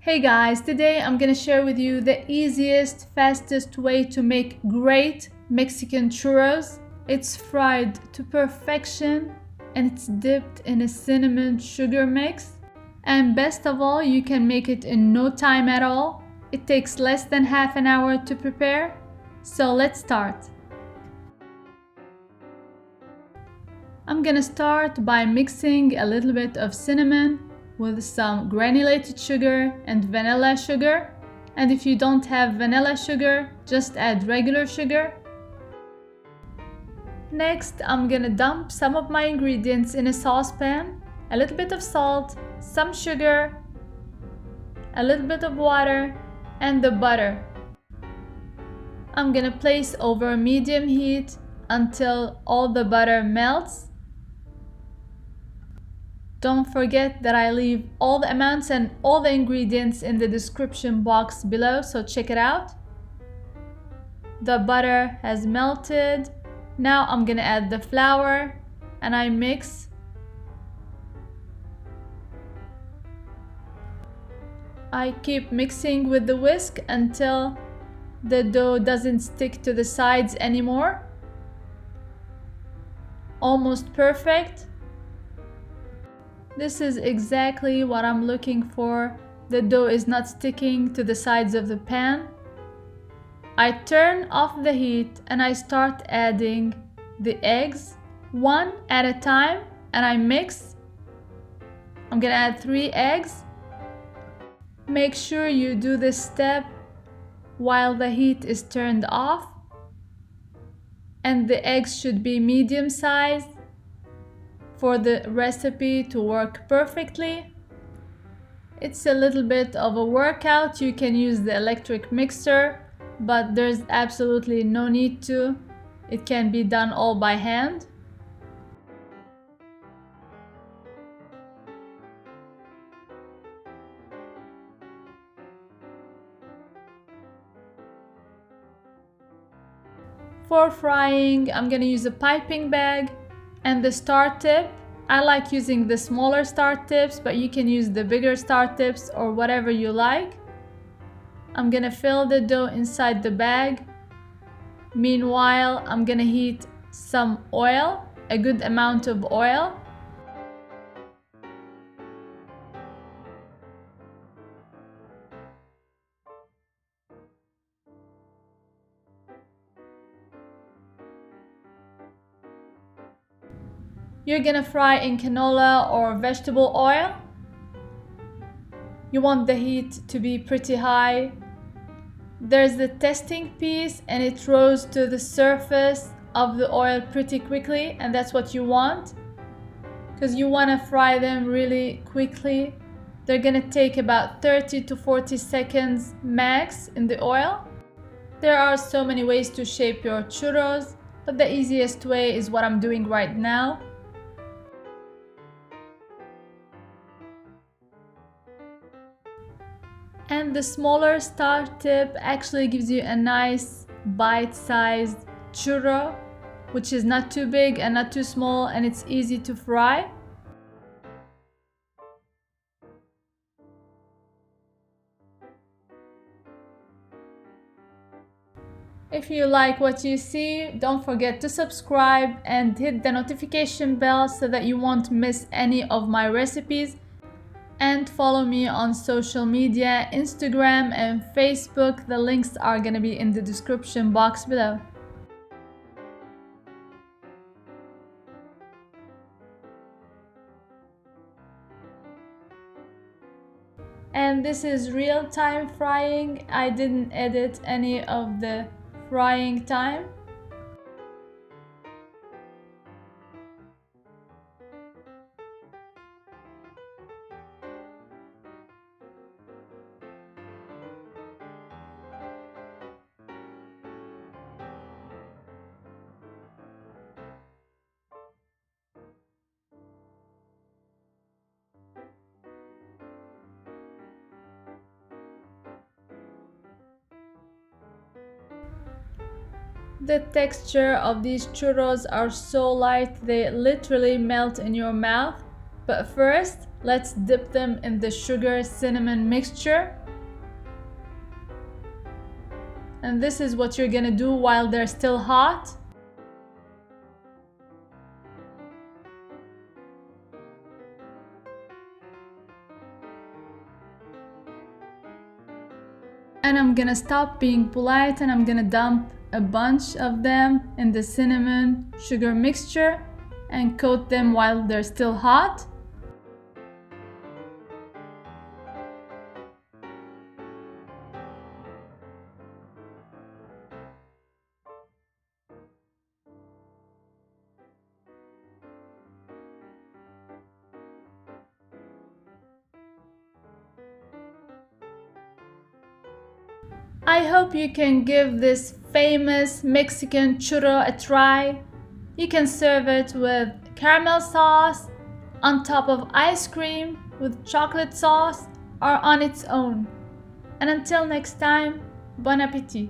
Hey guys, today I'm gonna share with you the easiest, fastest way to make great Mexican churros. It's fried to perfection and it's dipped in a cinnamon sugar mix. And best of all, you can make it in no time at all. It takes less than half an hour to prepare. So let's start. I'm gonna start by mixing a little bit of cinnamon with some granulated sugar and vanilla sugar. And if you don't have vanilla sugar, just add regular sugar. Next, I'm gonna dump some of my ingredients in a saucepan, a little bit of salt, some sugar, a little bit of water, and the butter. I'm gonna place over medium heat until all the butter melts. Don't forget that I leave all the amounts and all the ingredients in the description box below, so check it out. The butter has melted. Now I'm gonna add the flour and I mix. I keep mixing with the whisk until the dough doesn't stick to the sides anymore. Almost perfect. This is exactly what I'm looking for. The dough is not sticking to the sides of the pan. I turn off the heat and I start adding the eggs one at a time and I mix. I'm gonna add 3 eggs. Make sure you do this step while the heat is turned off, and the eggs should be medium sized for the recipe to work perfectly. It's a little bit of a workout. You can use the electric mixer, but there's absolutely no need to. It can be done all by hand. For frying, I'm gonna use a piping bag and the star tip. I like using the smaller star tips, but you can use the bigger star tips or whatever you like. I'm gonna fill the dough inside the bag. Meanwhile, I'm gonna heat some oil, a good amount of oil. You're gonna fry in canola or vegetable oil. You want the heat to be pretty high. There's the testing piece and it rose to the surface of the oil pretty quickly, and that's what you want because you want to fry them really quickly. They're gonna take about 30 to 40 seconds max in the oil. There are so many ways to shape your churros, but the easiest way is what I'm doing right now. And the smaller star tip actually gives you a nice bite-sized churro, which is not too big and not too small, and it's easy to fry. If you like what you see, don't forget to subscribe and hit the notification bell so that you won't miss any of my recipes. And follow me on social media, Instagram and Facebook. The links are gonna be in the description box below. And this is real-time frying. I didn't edit any of the frying time. The texture of these churros are so light, they literally melt in your mouth. But first, Let's dip them in the sugar cinnamon mixture. And this is what you're gonna do while they're still hot. And I'm gonna stop being polite and I'm gonna dump a bunch of them in the cinnamon sugar mixture and coat them while they're still hot. I hope you can give this famous Mexican churro a try. You can serve it with caramel sauce, on top of ice cream with chocolate sauce, or on its own. And until next time, bon appétit!